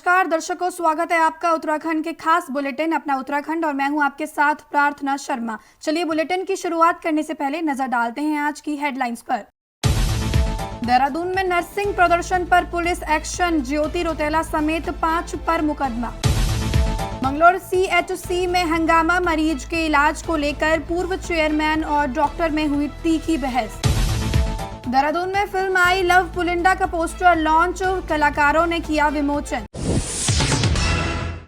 नमस्कार दर्शकों, स्वागत है आपका उत्तराखंड के खास बुलेटिन अपना उत्तराखंड और मैं हूं आपके साथ प्रार्थना शर्मा। चलिए बुलेटिन की शुरुआत करने से पहले नजर डालते हैं आज की हेडलाइंस पर। देहरादून में नर्सिंग प्रदर्शन पर पुलिस एक्शन, ज्योति रौतेला समेत 5 पर मुकदमा। मंगलौर CHC में हंगामा, मरीज के इलाज को लेकर पूर्व चेयरमैन और डॉक्टर में हुई तीखी बहस। देहरादून में फिल्म आई लव पुलिंदा का पोस्टर लॉन्च, कलाकारों ने किया विमोचन।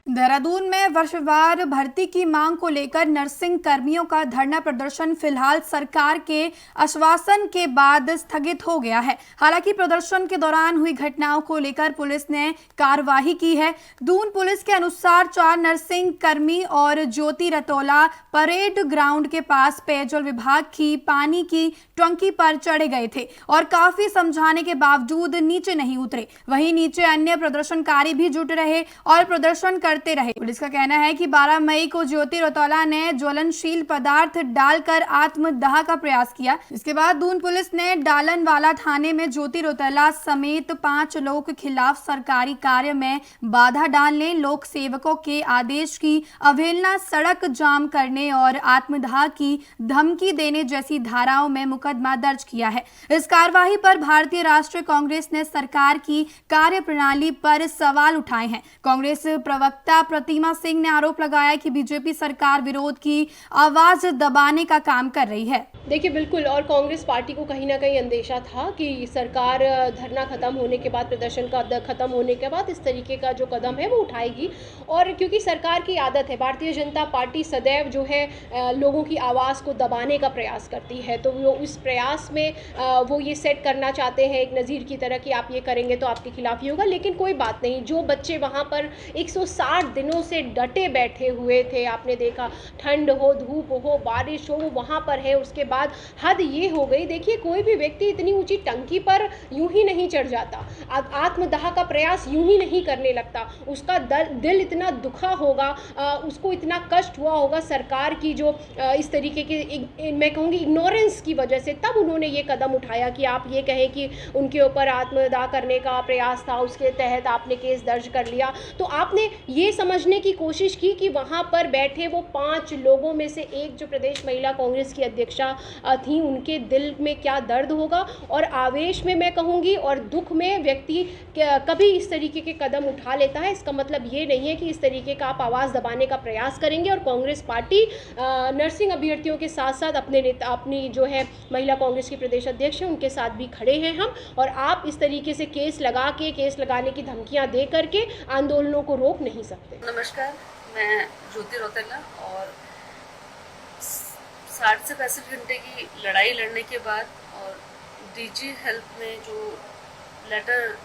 देहरादून में वर्षवार भर्ती की मांग को लेकर नर्सिंग कर्मियों का धरना प्रदर्शन फिलहाल सरकार के आश्वासन के बाद स्थगित हो गया है। हालांकि प्रदर्शन के दौरान हुई घटनाओं को लेकर पुलिस ने कार्रवाई की है। दून पुलिस के अनुसार 4 नर्सिंग कर्मी और ज्योति रौतेला परेड ग्राउंड के पास पेयजल विभाग की पानी की टंकी पर चढ़े गए थे और काफी समझाने के बावजूद नीचे नहीं उतरे। वहीं नीचे अन्य प्रदर्शनकारी भी जुट रहे और प्रदर्शन करते रहे। पुलिस का कहना है कि 12 मई को ज्योति रौतेला ने ज्वलनशील पदार्थ डालकर आत्मदाह का प्रयास किया। इसके बाद दून पुलिस ने डालनवाला थाने में ज्योति रौतेला समेत 5 लोगों के खिलाफ सरकारी कार्य में बाधा डालने, लोक सेवकों के आदेश की अवहेलना, सड़क जाम करने और आत्मदाह की धमकी देने जैसी धाराओं में मुकदमा दर्ज किया है। इस कार्रवाई पर भारतीय राष्ट्रीय कांग्रेस ने सरकार की कार्यप्रणाली पर सवाल उठाए हैं। कांग्रेस प्रवक्ता प्रतिमा सिंह ने आरोप लगाया कि बीजेपी सरकार विरोध की आवाज दबाने का काम कर रही है। देखिए बिल्कुल, और कांग्रेस पार्टी को कहीं ना कहीं अंदेशा था कि सरकार धरना खत्म होने के बाद, प्रदर्शन का खत्म होने के बाद इस तरीके का जो कदम है वो उठाएगी। और क्योंकि सरकार की आदत है, भारतीय जनता पार्टी सदैव जो है लोगों की आवाज़ को दबाने का प्रयास करती है, तो वो इस प्रयास में वो ये सेट करना चाहते हैं एक नज़ीर की तरह कि आप ये करेंगे तो आपके खिलाफ ही होगा। लेकिन कोई बात नहीं, जो बच्चे वहाँ पर 160 दिनों से डटे बैठे हुए थे, आपने देखा ठंड हो, धूप हो, बारिश हो, वो वहाँ पर है। उसके बाद हद ये हो गई, देखिए कोई भी व्यक्ति इतनी ऊंची टंकी पर यूं ही नहीं चढ़ जाता, आत्मदाह का प्रयास यूं ही नहीं करने लगता। उसका दिल इतना दुखा होगा, उसको इतना कष्ट हुआ होगा सरकार की जो इस तरीके की मैं कहूँगी इग्नोरेंस की वजह से, तब उन्होंने ये कदम उठाया कि आप ये कहें कि उनके ऊपर आत्मदाह करने का प्रयास था, उसके तहत आपने केस दर्ज कर लिया। तो आपने ये समझने की कोशिश की कि वहाँ पर बैठे वो 5 लोगों में से एक जो प्रदेश महिला कांग्रेस की अध्यक्षा थी, उनके दिल में क्या दर्द होगा। और आवेश में मैं कहूँगी और दुख में व्यक्ति कभी इस तरीके के कदम उठा लेता है। इसका मतलब ये नहीं है कि इस तरीके का आप आवाज़ दबाने का प्रयास करेंगे। और कांग्रेस पार्टी नर्सिंग अभ्यर्थियों के साथ साथ अपने नेता, अपनी जो है महिला कांग्रेस की प्रदेश अध्यक्ष हैं, उनके साथ भी खड़े हैं हम। और आप इस तरीके से केस लगाने की धमकियाँ दे करके आंदोलनों को रोक नहीं सकते। नमस्कार, मैं ज्योति रौतेला और 60 से 65 घंटे की लड़ाई लड़ने के बाद और DG हेल्थ ने जो लेटर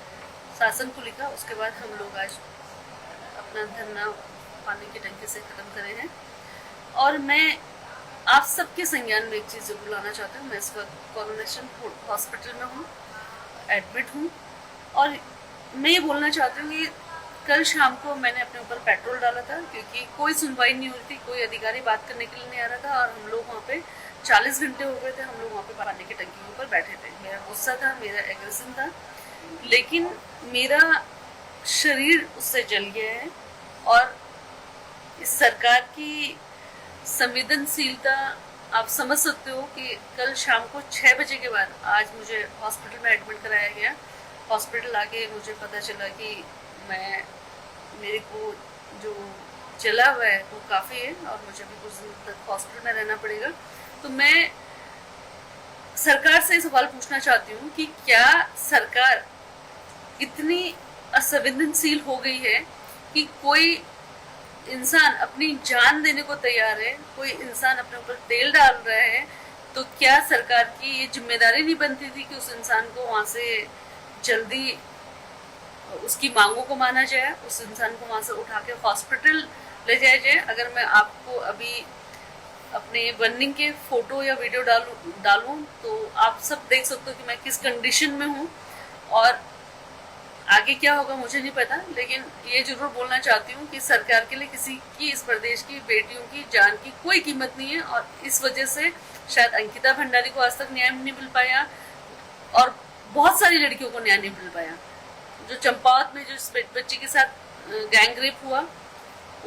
शासन को लिखा, उसके बाद हम लोग आज अपना धरना पानी की टंकी से ख़त्म करे हैं। और मैं आप सबके संज्ञान में एक चीज़ जरूर लाना चाहती हूँ। मैं इस वक्त कोरोनेशन हॉस्पिटल में हूँ, एडमिट हूँ, और मैं ये बोलना चाहती हूँ कि कल शाम को मैंने अपने ऊपर पेट्रोल डाला था, क्योंकि कोई सुनवाई नहीं हो रही थी, कोई अधिकारी बात करने के लिए नहीं आ रहा था, और हम लोग वहाँ पे 40 घंटे हो गए थे, हम लोग वहाँ पे पानी की टंकी के ऊपर बैठे थे। मेरा गुस्सा था, मेरा एग्रेशन था, लेकिन मेरा शरीर उससे जल गया है। और इस सरकार की संवेदनशीलता आप समझ सकते हो कि कल शाम को 6 बजे के बाद आज मुझे हॉस्पिटल में एडमिट कराया गया। हॉस्पिटल आके मुझे पता चला कि मेरे को जो चला हुआ है वो काफ़ी है और मुझे भी कुछ दिन तक हॉस्पिटल में रहना पड़ेगा। तो मैं सरकार से सवाल पूछना चाहती हूँ कि क्या सरकार इतनी असंवेदनशील हो गई है कि कोई इंसान अपनी जान देने को तैयार है, कोई इंसान अपने ऊपर तेल डाल रहा है, तो क्या सरकार की ये जिम्मेदारी नहीं बनती थी कि उस इंसान को वहाँ से जल्दी उसकी मांगों को माना जाए, उस इंसान को वहाँ से उठा के हॉस्पिटल ले जाया जाए। अगर मैं आपको अभी अपने बर्निंग के फोटो या वीडियो डालूं तो आप सब देख सकते हो कि मैं किस कंडीशन में हूँ, और आगे क्या होगा मुझे नहीं पता। लेकिन ये जरूर बोलना चाहती हूँ कि सरकार के लिए किसी की, इस प्रदेश की बेटियों की जान की कोई कीमत नहीं है, और इस वजह से शायद अंकिता भंडारी को आज तक न्याय नहीं मिल पाया और बहुत सारी लड़कियों को न्याय नहीं मिल पाया। जो चंपावत में जो बच्ची के साथ गैंग रेप हुआ,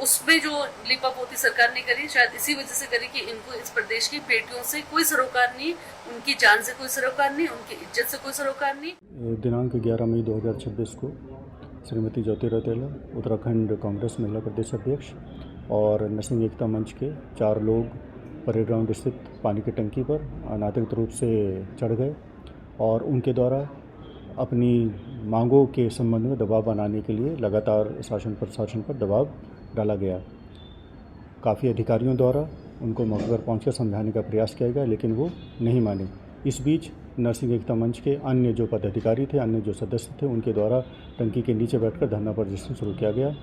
उसमें जो लीपापोती सरकार ने करी, शायद इसी वजह से करी कि इनको इस प्रदेश की बेटियों से कोई सरोकार नहीं, उनकी जान से कोई सरोकार नहीं, उनकी इज्जत से कोई सरोकार नहीं। दिनांक 11 मई 2026 को श्रीमती ज्योति रौतेला, उत्तराखंड कांग्रेस महिला प्रदेश अध्यक्ष और नरसिंह एकता मंच के 4 लोग परेड ग्राउंड स्थित पानी की टंकी पर अनधिकृत रूप से चढ़ गए और उनके द्वारा अपनी मांगों के संबंध में दबाव बनाने के लिए लगातार शासन प्रशासन पर दबाव डाला गया। काफ़ी अधिकारियों द्वारा उनको मौके पर पहुंचकर समझाने का प्रयास किया गया, लेकिन वो नहीं माने। इस बीच नरसिंह एकता मंच के अन्य जो पदाधिकारी थे, अन्य जो सदस्य थे, उनके द्वारा टंकी के नीचे बैठकर धरना प्रदर्शन शुरू किया गया।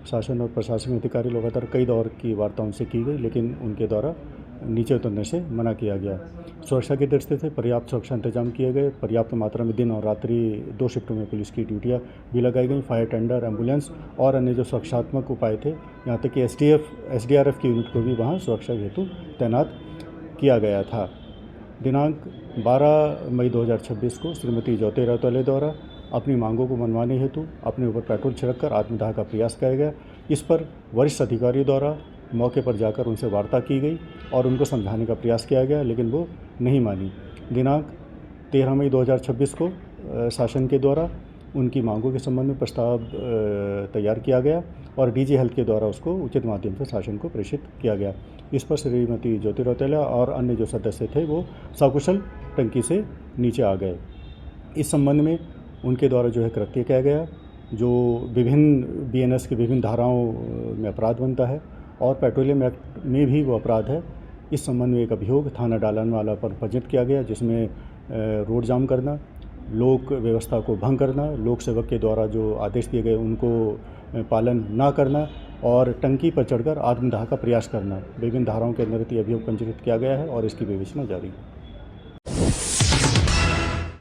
शासन और प्रशासनिक अधिकारी लगातार कई दौर की वार्ता उनसे की गई, लेकिन उनके द्वारा नीचे उतरने से मना किया गया। सुरक्षा की दृष्टि से पर्याप्त सुरक्षा इंतजाम किए गए। पर्याप्त मात्रा में दिन और रात्रि 2 शिफ्टों में पुलिस की ड्यूटियाँ भी लगाई गई। फायर टेंडर, एम्बुलेंस और अन्य जो सुरक्षात्मक उपाय थे, यहाँ तक कि SDRF की यूनिट को भी वहाँ सुरक्षा हेतु तैनात किया गया था। दिनांक 12 मई 2026 को श्रीमती ज्योति रौतेला द्वारा अपनी मांगों को मनवाने हेतु अपने ऊपर पेट्रोल छिड़ककर आत्मदाह का प्रयास किया गया। इस पर वरिष्ठ अधिकारियों द्वारा मौके पर जाकर उनसे वार्ता की गई और उनको समझाने का प्रयास किया गया, लेकिन वो नहीं मानी। दिनांक 13 मई 2026 को शासन के द्वारा उनकी मांगों के संबंध में प्रस्ताव तैयार किया गया और DG हेल्थ के द्वारा उसको उचित माध्यम से शासन को प्रेषित किया गया। इस पर श्रीमती ज्योति रौतेला और अन्य जो सदस्य थे वो सकुशल टंकी से नीचे आ गए। इस संबंध में उनके द्वारा जो है कृत्य किया गया, जो विभिन्न BNS की विभिन्न धाराओं में अपराध बनता है और पेट्रोलियम एक्ट में भी वो अपराध है। इस संबंध में एक अभियोग थाना डालनवाला पर पंजीकृत किया गया, जिसमें रोड जाम करना, लोक व्यवस्था को भंग करना, लोक सेवक के द्वारा जो आदेश दिए गए उनको पालन ना करना और टंकी पर चढ़कर आत्मदाह का प्रयास करना, विभिन्न धाराओं के अंतर्गत ये अभियोग पंजीकृत किया गया है और इसकी विवेचना जारी है।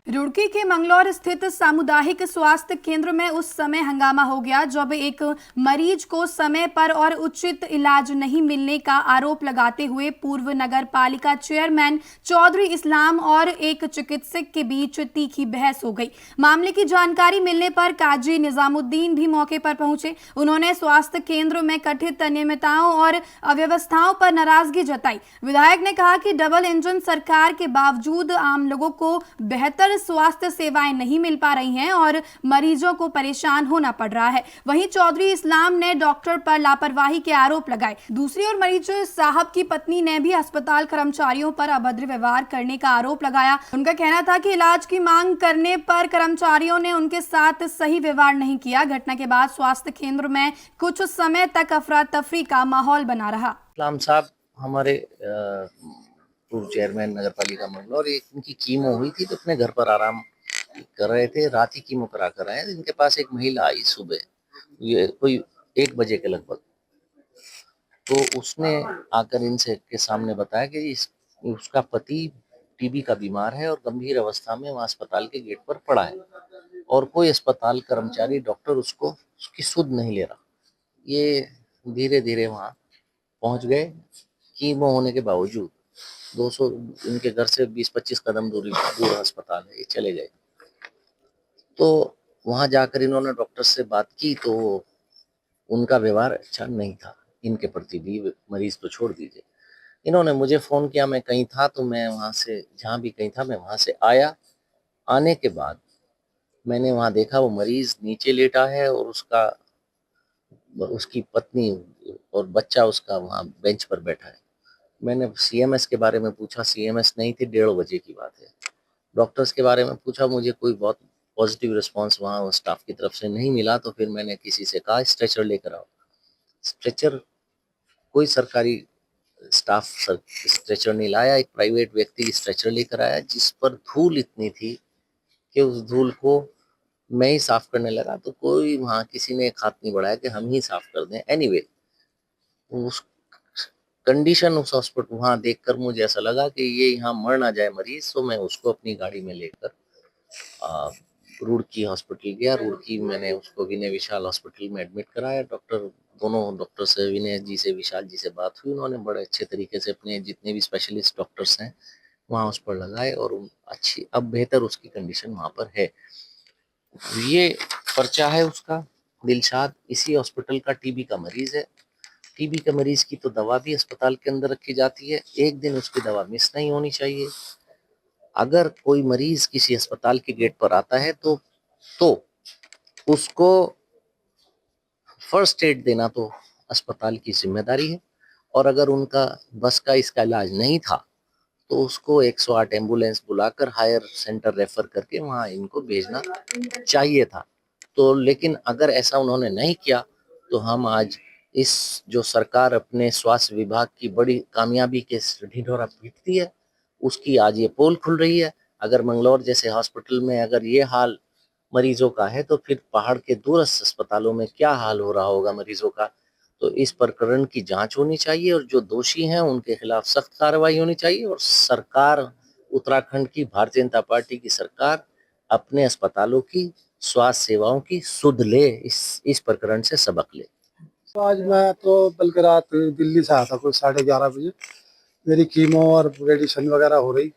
रुड़की के मंगलौर स्थित सामुदायिक स्वास्थ्य केंद्र में उस समय हंगामा हो गया जब एक मरीज को समय पर और उचित इलाज नहीं मिलने का आरोप लगाते हुए पूर्व नगर पालिका चेयरमैन चौधरी इस्लाम और एक चिकित्सक के बीच तीखी बहस हो गई। मामले की जानकारी मिलने पर काजी निजामुद्दीन भी मौके पर पहुंचे। उन्होंने स्वास्थ्य केंद्र में कथित अनियमितताओं और अव्यवस्थाओं पर नाराजगी जताई। विधायक ने कहा कि डबल इंजन सरकार के बावजूद आम लोगों को बेहतर स्वास्थ्य सेवाएं नहीं मिल पा रही हैं और मरीजों को परेशान होना पड़ रहा है। वहीं चौधरी इस्लाम ने डॉक्टर पर लापरवाही के आरोप लगाए। दूसरी ओर मरीज साहब की पत्नी ने भी अस्पताल कर्मचारियों पर अभद्र व्यवहार करने का आरोप लगाया। उनका कहना था कि इलाज की मांग करने पर कर्मचारियों ने उनके साथ सही व्यवहार नहीं किया। घटना के बाद स्वास्थ्य केंद्र में कुछ समय तक अफरा तफरी का माहौल बना रहा। इस्लाम साहब हमारे पूर्व चेयरमैन नगर पालिका मंगलौर, इनकी कीमो हुई थी तो अपने घर पर आराम कर रहे थे। रात ही कीमो करा कर आए। इनके पास एक महिला आई सुबह, ये कोई 1 बजे के लगभग, तो उसने आकर इनसे के सामने बताया कि उसका पति TB का बीमार है और गंभीर अवस्था में वहाँ अस्पताल के गेट पर पड़ा है और कोई अस्पताल कर्मचारी डॉक्टर उसकी सुध नहीं ले रहा। ये धीरे धीरे वहाँ पहुँच गए। कीमो होने के बावजूद 200 इनके घर से 20-25 कदम दूर अस्पताल है, ये चले गए। तो वहां जाकर इन्होंने डॉक्टर से बात की तो उनका व्यवहार अच्छा नहीं था इनके प्रति भी। मरीज तो छोड़ दीजिए, इन्होंने मुझे फोन किया, मैं कहीं था तो मैं वहां से, जहां भी कहीं था मैं वहां से आया। आने के बाद मैंने वहां देखा वो मरीज नीचे लेटा है और उसकी पत्नी और बच्चा उसका वहां बेंच पर बैठा है। मैंने CMS के बारे में पूछा, CMS नहीं थी, 1:30 बजे की बात है। डॉक्टर्स के बारे में पूछा, मुझे कोई बहुत पॉजिटिव रिस्पांस वहाँ स्टाफ की तरफ से नहीं मिला। तो फिर मैंने किसी से कहा स्ट्रेचर लेकर आओ। स्ट्रेचर कोई सरकारी स्टाफ स्ट्रेचर नहीं लाया, एक प्राइवेट व्यक्ति स्ट्रेचर लेकर आया जिस पर धूल इतनी थी कि उस धूल को मैं ही साफ करने लगा तो कोई वहाँ किसी ने एक हाथ नहीं बढ़ाया कि हम ही साफ कर दें। एनीवे, उस कंडीशन उस हॉस्पिटल वहाँ देखकर मुझे ऐसा लगा कि ये यहाँ मर ना जाए मरीज, तो मैं उसको अपनी गाड़ी में लेकर रुड़की हॉस्पिटल गया। रुड़की मैंने उसको विनय विशाल हॉस्पिटल में एडमिट कराया। दोनों डॉक्टर से, विनय जी से, विशाल जी से बात हुई। उन्होंने बड़े अच्छे तरीके से अपने जितने भी स्पेशलिस्ट डॉक्टर्स हैं वहाँ उस पर लगाए और अब बेहतर उसकी कंडीशन वहाँ पर है। ये पर्चा है उसका दिलशाद इसी हॉस्पिटल का टीबी का मरीज है। टीबी के मरीज की तो दवा भी अस्पताल के अंदर रखी जाती है, एक दिन उसकी दवा मिस नहीं होनी चाहिए। अगर कोई मरीज किसी अस्पताल के गेट पर आता है तो उसको फर्स्ट एड देना तो अस्पताल की जिम्मेदारी है, और अगर उनका बस का इसका इलाज नहीं था तो उसको 108 एम्बुलेंस बुलाकर हायर सेंटर रेफर करके वहां इनको भेजना चाहिए था। तो लेकिन अगर ऐसा उन्होंने नहीं किया तो हम आज इस जो सरकार अपने स्वास्थ्य विभाग की बड़ी कामयाबी के ढिंढोरा पीटती है, उसकी आज ये पोल खुल रही है। अगर मंगलौर जैसे हॉस्पिटल में अगर ये हाल मरीजों का है तो फिर पहाड़ के दूरस्थ अस्पतालों में क्या हाल हो रहा होगा मरीजों का। तो इस प्रकरण की जांच होनी चाहिए और जो दोषी हैं उनके खिलाफ सख्त कार्रवाई होनी चाहिए, और सरकार उत्तराखंड की भारतीय जनता पार्टी की सरकार अपने अस्पतालों की स्वास्थ्य सेवाओं की सुध ले, इस प्रकरण से सबक ले। तो आज मैं तो बल्कि रात दिल्ली से आया था कोई 11:30 बजे। मेरी कीमो और रेडिएशन वगैरह हो रही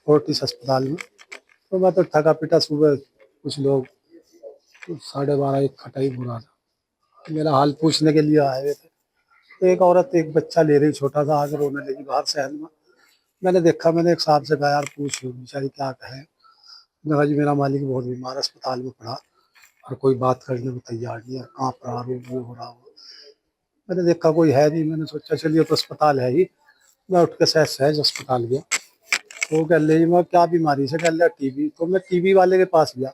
फोर्टिस अस्पताल में। तो मैं तो थका पिटा, सुबह कुछ लोग 12:30 1 खटाई बुरा था, मेरा हाल पूछने के लिए आए हुए थे। तो एक औरत एक बच्चा ले रही छोटा सा, आगे रोने लगी बाहर शहर में। मैंने देखा, मैंने एक साहब से कहा यार पूछ बेचारी क्या कहे। मैंने कहा जी मेरा मालिक बहुत बीमार अस्पताल में पड़ा और कोई बात करने को तैयार नहीं है, कहाँ पर आ रो वो हो रहा हो। मैंने देखा कोई है नहीं, मैंने सोचा चलिए तो अस्पताल है ही। मैं उठ के सहज अस्पताल गया। तो वो कह रही मैं क्या बीमारी से, कह रहा टीबी। तो मैं टीबी वाले के पास गया।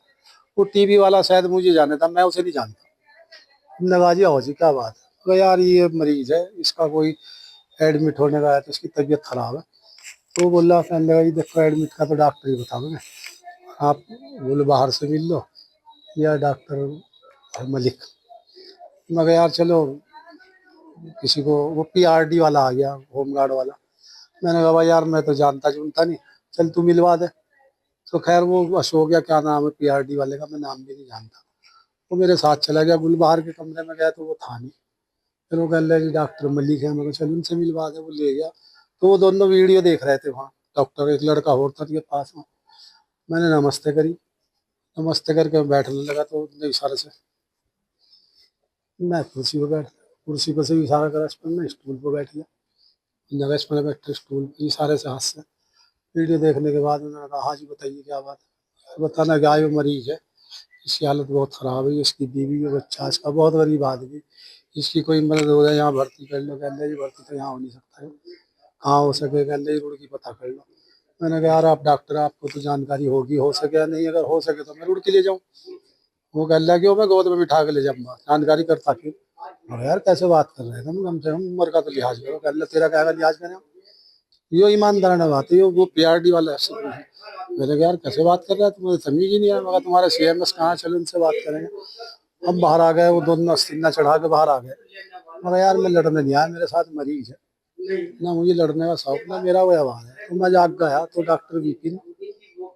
वो टीबी वाला शायद मुझे जाने था, मैं उसे नहीं जानता। लगा जी आओ जी क्या बात है। तो यार ये मरीज है, इसका कोई एडमिट होने का है तो इसकी तबीयत खराब है। तो बोला, कहने लगा जी देखो एडमिट का तो डॉक्टर ही बताओगे, आप बोलो बाहर से मिल लो या डॉक्टर मलिक। मगर यार चलो किसी को, वो पीआरडी वाला आ गया, होमगार्ड वाला। मैंने कहा भाई यार मैं तो जानता जुनता नहीं, चल तू मिलवा दे। तो खैर वो अशोक या क्या नाम है पीआरडी वाले का, मैं नाम भी नहीं जानता। वो मेरे साथ चला गया, गुलबाहर के कमरे में गया तो वो था नहीं। फिर वो कह रहे जी डॉक्टर मलिक है। मैं कहा चल उनसे मिलवा दे। वो ले गया। तो वो दोनों वीडियो देख रहे थे वहाँ, डॉक्टर एक लड़का और था के पास में। मैंने नमस्ते करी, नमस्ते करके बैठने लगा तो उनने इशारे से, मैं कुर्सी पर बैठ, कुर्सी पर से इशारा करा इस पर, मैं स्टूल पर बैठ गया। नवेश मैंने बैठे स्टूल पर, इशारे से हाथ से। वीडियो देखने के बाद उन्होंने कहा हाँ जी बताइए क्या बात है। बताना क्या वो मरीज है, इसकी हालत बहुत ख़राब है, इसकी बीवी और बच्चा, इसका बहुत गरीब आदमी, इसकी कोई मदद हो जाए यहाँ भर्ती कर लो। कहते जी भर्ती तो यहाँ हो नहीं सकता है, कहाँ हो सके, कहते जी रुड़की पता कर लो। मैंने कहा यार आप डॉक्टर, आपको तो जानकारी होगी, हो सके या नहीं, अगर हो सके तो मैं रुड़की ले जाऊँ। वो कह रहा कि मैं गोद में बिठा के ले जाऊँगा, जानकारी करता क्यों। अरे यार कैसे बात कर रहे थे, कम से कम उम्र का तो लिहाज करो। कह तेरा क्या लिहाज करें, यो ईमानदार ना बात है, यो वो पीआरडी वाला है। मैंने कहा यार कैसे बात कर रहा है, तुम्हें समझ ही नहीं आया। मगर तुम्हारे सीएमएस कहाँ, चलो उनसे बात करेंगे। हम बाहर आ गए, वो दोनों अस्तीना चढ़ा के बाहर आ गए। मगर यार मैं लड़ने नहीं आया, मेरे साथ मरीज है ना, मुझे लड़ने का शौक ना, मेरा वो आवाज है। तो मैं जाग गया तो डॉक्टर विपिन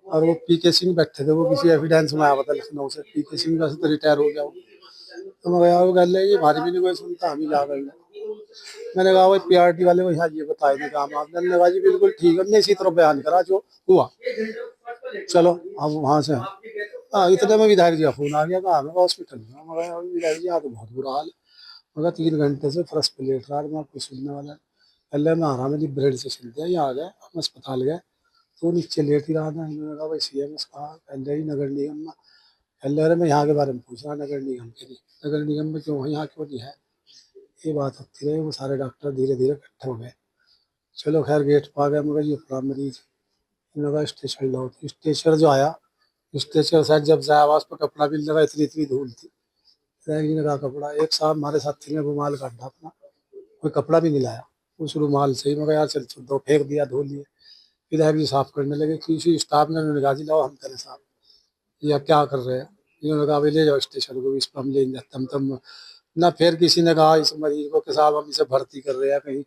और वो पीके सिंह बैठे थे, वो किसी एविडेंस में आया था लखनऊ से। पीके सिंह का तो रिटायर हो गया वो। तो मैं यार वो कह रहे ये हमारी भी नहीं कोई सुनता, हम ही जा गए। मैंने कहा भाई पीआरटी वाले को यहाँ ये बताए थे काम आपने। कहा जी बिल्कुल ठीक है, हमने इसी तरह बयान करा जो हुआ। चलो अब वहाँ से हाँ, इतने में विधायक जी का फोन आ गया, कहा मैं हॉस्पिटल में। मगर विधायक जी यहाँ तो बहुत बुरा हाल है। मगर 3 घंटे से फर्श पे लेट रहा, मैं कुछ सुनने वाला है। पहले मैं आ रहा, मेरी ब्रेड से चलते हैं, यहाँ आ गए, हम अस्पताल गए तो नीचे लेट ही रहा था। मैंने कहा भाई सीएमएस कहा, पहले ही नगर निगम में। पहले अरे मैं यहाँ के बारे में पूछ रहा, नगर निगम के नहीं, नगर निगम में क्यों है, यहाँ क्यों नहीं है। ये बात होती रही, वो सारे डॉक्टर धीरे धीरे इकट्ठे हो गए। चलो खैर गेट पा गया। मगर ये पूरा मरीज लगा स्टेशन लो, स्टेचर जो आया, स्टेचर शायद जब जाया आवाज पर कपड़ा भी लगा, इतनी इतनी धूल थी। ने कहा कपड़ा, एक साहब हमारे साथी ने रुमाल काटा अपना, कोई कपड़ा भी नहीं लाया उस रुमाल से ही। मगर यार चल दो, फेंक दिया, धो लिए। विधायक जी साफ करने लगे, किसी स्टाफ ने कहा जी लाओ हम करें साहब, या क्या कर रहे हैं। इन्होंने कहा भाई ले जाओ स्टेशन को, इस पर हम ले जाते हम तब ना। फिर किसी ने कहा इस मरीज को कि साहब हम इसे भर्ती कर रहे हैं, कहीं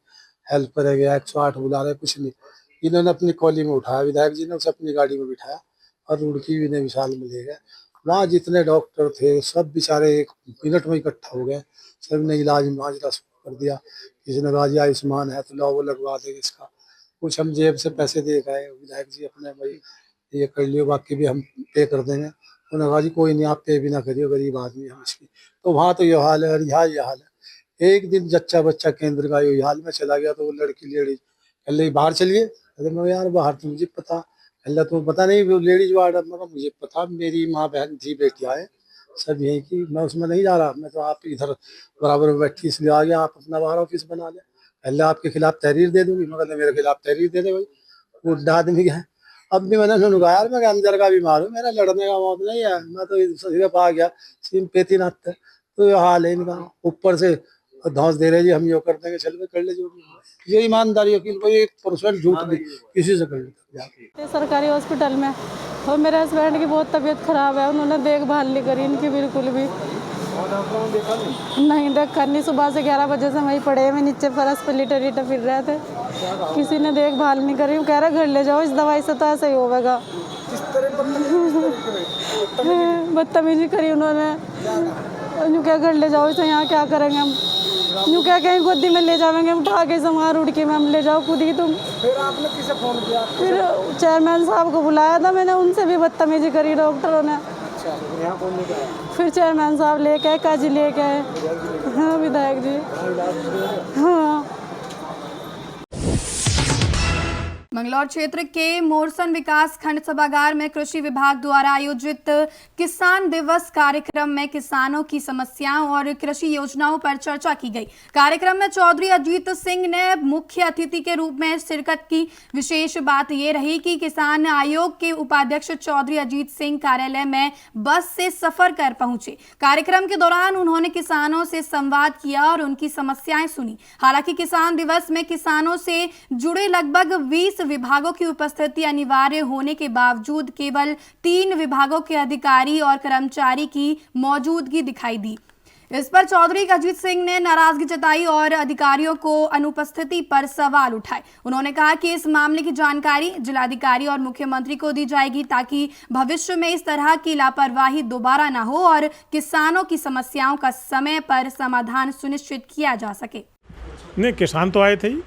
हेल्प करेगा, 108 बुला रहे, कुछ नहीं। इन्होंने अपनी कॉली में उठाया, विधायक जी ने उसे अपनी गाड़ी में बिठाया और रुड़की भी ने विशाल में ले गए। वहाँ जितने डॉक्टर थे सब बेचारे 1 मिनट में इकट्ठा हो गए, सब ने इलाज माजरा शुरू कर दिया। किसी ने कहा जी आयुष्मान है तो लो वो लगवा देंगे इसका, कुछ हम जेब से पैसे दे गए। विधायक जी अपने भाई ये कर लियो, बाकी भी हम पे कर देंगे। उन्होंने कहा जी कोई नहीं, आप पे भी ना करिए, गरीब आदमी हम इसकी। तो वहाँ तो ये हाल है और यहाँ ये हाल है। एक दिन जच्चा बच्चा केंद्र का ये हाल में चला गया, तो वो लड़की लेडीज कह रही बाहर चलिए। अरे मैं यार बाहर तो मुझे पता, अल्लाह तुम्हें पता नहीं वो लेडीज वार्ड, मगर मुझे पता, मेरी माँ बहन थी बेटियाँ हैं सब यही की, मैं उसमें नहीं जा रहा, मैं तो आप इधर बराबर में बैठी इसलिए आ गया, आप अपना बाहर ऑफिस बना लें, अल्लाह आपके खिलाफ तहरीर दे दूंगी। मगर मेरे खिलाफ तहरीर दे दे भाई, वो आदमी है। अब भी मैंने उन्होंने कहा यार मैं अंदर का बीमार हूँ, मेरा लड़ने का मौत नहीं है, मैं तो सिर्फ आ गया सिंपैथी नाते। तो ये हाल है इनका, ऊपर से धौंस दे रहे जी हम यो कर देंगे, चल कर ले जो भी है। ये ईमानदारी वकील कोई 1% झूठ नहीं किसी से कर लेता। सरकारी हॉस्पिटल में, और मेरे हस्बैंड की बहुत तबीयत खराब है, उन्होंने देखभाल नहीं करी इनकी बिल्कुल भी नहीं, देखा नहीं। सुबह से 11 बजे से वहीं पड़े हैं, नीचे फर्श पे लिटे फिर रहे थे, किसी ने देखभाल नहीं करी। कह रहा घर ले जाओ, इस दवाई से तो ऐसा ही होगा। बदतमीजी करी उन्होंने, यूँ क्या घर ले जाओ इसे, यहाँ क्या करेंगे हम, यूँ क्या कहीं गोदी में ले जाएंगे हम, उठा के समार उड़ के मैम ले जाओ खुद ही तुम। फिर आपने किसे फोन किया? फिर चेयरमैन साहब को बुलाया था मैंने, उनसे भी बदतमीजी करी डॉक्टरों ने। यहाँ कौन नहीं गया? फिर चेयरमैन साहब लेके आए, काजी लेके आए, हाँ विधायक जी, हाँ। मंगलौर क्षेत्र के मोरसन विकास खंड सभागार में कृषि विभाग द्वारा आयोजित किसान दिवस कार्यक्रम में किसानों की समस्याओं और कृषि योजनाओं पर चर्चा की गई। कार्यक्रम में चौधरी अजीत सिंह ने मुख्य अतिथि के रूप में शिरकत की। विशेष बात ये रही कि किसान आयोग के उपाध्यक्ष चौधरी अजीत सिंह कार्यालय में बस से सफर कर पहुंचे। कार्यक्रम के दौरान उन्होंने किसानों से संवाद किया और उनकी समस्याएं सुनी। हालांकि किसान दिवस में किसानों से जुड़े लगभग 20 विभागों की उपस्थिति अनिवार्य होने के बावजूद केवल 3 विभागों के अधिकारी और कर्मचारी की मौजूदगी दिखाई दी। इस पर चौधरी अजीत सिंह ने नाराजगी जताई और अधिकारियों को अनुपस्थिति पर सवाल उठाए। उन्होंने कहा कि इस मामले की जानकारी जिलाधिकारी और मुख्यमंत्री को दी जाएगी ताकि भविष्य में इस तरह की लापरवाही दोबारा न हो और किसानों की समस्याओं का समय पर समाधान सुनिश्चित किया जा सके। नहीं, किसान तो आए थे ही,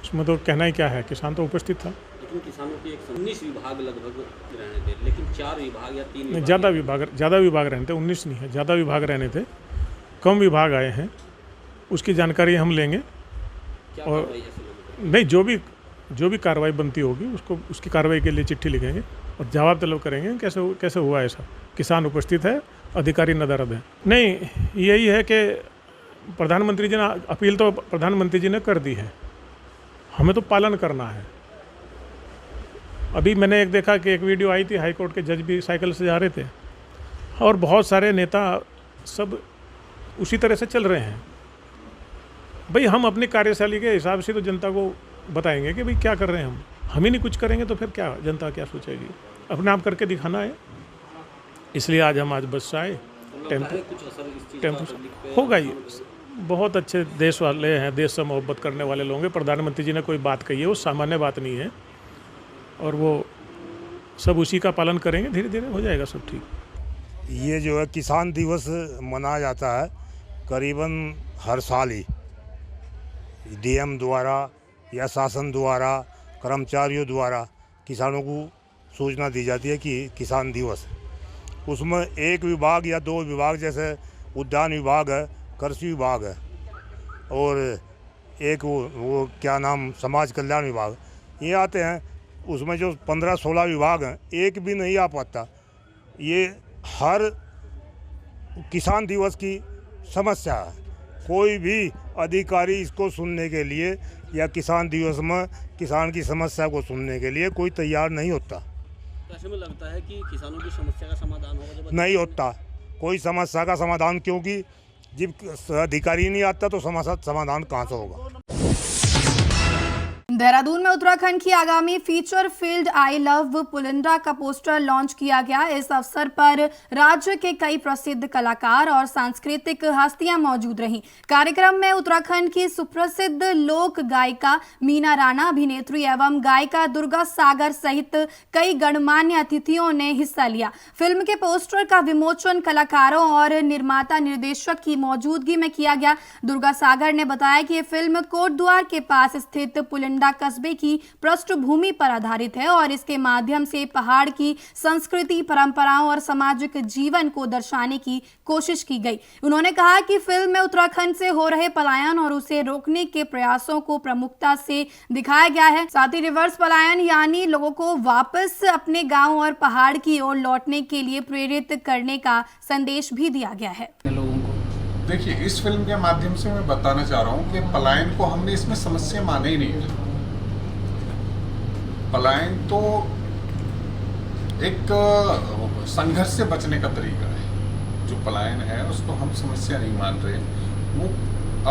उसमें तो कहना ही क्या है, किसान तो उपस्थित था। लेकिन किसानों के 19 विभाग लगभग रहने थे, लेकिन 4 विभाग या 3 विभाग, ज़्यादा विभाग रहने थे, 19 नहीं है, ज़्यादा विभाग रहने थे, कम विभाग आए हैं, उसकी जानकारी हम लेंगे। और नहीं, जो भी कार्रवाई बनती होगी उसको, उसकी कार्रवाई के लिए चिट्ठी लिखेंगे और जवाब तलब करेंगे कैसे हुआ ऐसा। किसान उपस्थित है, अधिकारी नदारद है। नहीं, यही है कि प्रधानमंत्री जी ने अपील तो प्रधानमंत्री जी ने कर दी है, हमें तो पालन करना है। अभी मैंने एक देखा कि एक वीडियो आई थी, हाईकोर्ट के जज भी साइकिल से जा रहे थे और बहुत सारे नेता सब उसी तरह से चल रहे हैं। भाई हम अपनी कार्यशैली के हिसाब से तो जनता को बताएंगे कि भाई क्या कर रहे हैं हम ही नहीं कुछ करेंगे तो फिर क्या जनता क्या सोचेगी। अपने आप करके दिखाना है, इसलिए आज बस से आए। टेम्पो होगा ही, बहुत अच्छे देश वाले हैं, देश से मोहब्बत करने वाले लोग हैं। प्रधानमंत्री जी ने कोई बात कही है वो सामान्य बात नहीं है और वो सब उसी का पालन करेंगे, धीरे धीरे हो जाएगा सब ठीक। ये जो है किसान दिवस मनाया जाता है करीबन हर साल ही, डीएम द्वारा या शासन द्वारा, कर्मचारियों द्वारा किसानों को सूचना दी जाती है कि किसान दिवस। उसमें एक विभाग या 2 विभाग, जैसे उद्यान विभाग है, कृषि विभाग है और एक वो क्या नाम समाज कल्याण विभाग, ये आते हैं। उसमें जो 15-16 विभाग हैं, एक भी नहीं आ पाता। ये हर किसान दिवस की समस्या है, कोई भी अधिकारी इसको सुनने के लिए या किसान दिवस में किसान की समस्या को सुनने के लिए कोई तैयार नहीं होता। ऐसे में लगता है कि किसानों की समस्या का समाधान होगा? नहीं होता कोई समस्या का समाधान, क्योंकि जब अधिकारी नहीं आता तो समस्या समाधान कहाँ से होगा। देहरादून में उत्तराखंड की आगामी फीचर फिल्म आई लव पुलिंदा का पोस्टर लॉन्च किया गया। इस अवसर पर राज्य के कई प्रसिद्ध कलाकार और सांस्कृतिक हस्तियां मौजूद रहीं। कार्यक्रम में उत्तराखंड की सुप्रसिद्ध लोक गायिका मीना राणा, अभिनेत्री एवं गायिका दुर्गा सागर सहित कई गणमान्य अतिथियों ने हिस्सा लिया। फिल्म के पोस्टर का विमोचन कलाकारों और निर्माता निर्देशक की मौजूदगी में किया गया। दुर्गा सागर ने बताया कि ये फिल्म कोटद्वार के पास स्थित पुलिंदा चुनिंदा कस्बे की पृष्ठभूमि पर आधारित है और इसके माध्यम से पहाड़ की संस्कृति, परंपराओं और सामाजिक जीवन को दर्शाने की कोशिश की गई। उन्होंने कहा कि फिल्म में उत्तराखंड से हो रहे पलायन और उसे रोकने के प्रयासों को प्रमुखता से दिखाया गया है। साथ ही रिवर्स पलायन यानी लोगों को वापस अपने गांव और पहाड़ की ओर लौटने के लिए प्रेरित करने का संदेश भी दिया गया है। देखिए, इस फिल्म के माध्यम से मैं बताना चाह रहा हूँ कि पलायन को हमने इसमें समस्या माने ही नहीं है। पलायन तो एक संघर्ष से बचने का तरीका है। जो पलायन है उसको हम समस्या नहीं मान रहे, वो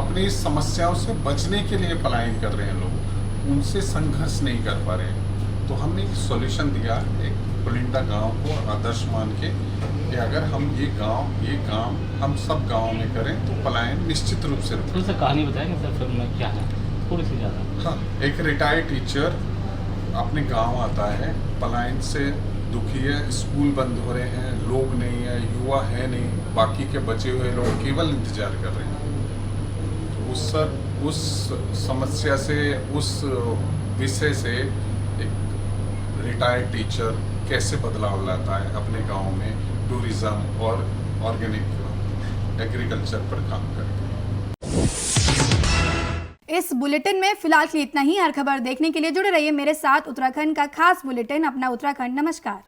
अपनी समस्याओं से बचने के लिए पलायन कर रहे हैं लोग, उनसे संघर्ष नहीं कर पा रहे। तो हमने एक सॉल्यूशन दिया, एक पुलिंदा गांव को आदर्श मान के कि अगर हम ये काम हम सब गाँव में करें तो पलायन निश्चित रूप से थोड़ी सी कहानी बताएंगे सर फिल्म में क्या है, थोड़ी सी ज़्यादा। हाँ, एक रिटायर्ड टीचर अपने गांव आता है, पलायन से दुखी है, स्कूल बंद हो रहे हैं, लोग नहीं है, युवा है नहीं, बाकी के बचे हुए लोग केवल इंतजार कर रहे हैं। तो उस समस्या से, उस विषय से एक रिटायर्ड टीचर कैसे बदलाव लाता है अपने गांव में टूरिज्म और ऑर्गेनिक एग्रीकल्चर पर काम करके। इस बुलेटिन में फिलहाल के लिए इतना ही। हर खबर देखने के लिए जुड़े रहिए मेरे साथ। उत्तराखंड का खास बुलेटिन अपना उत्तराखंड। नमस्कार।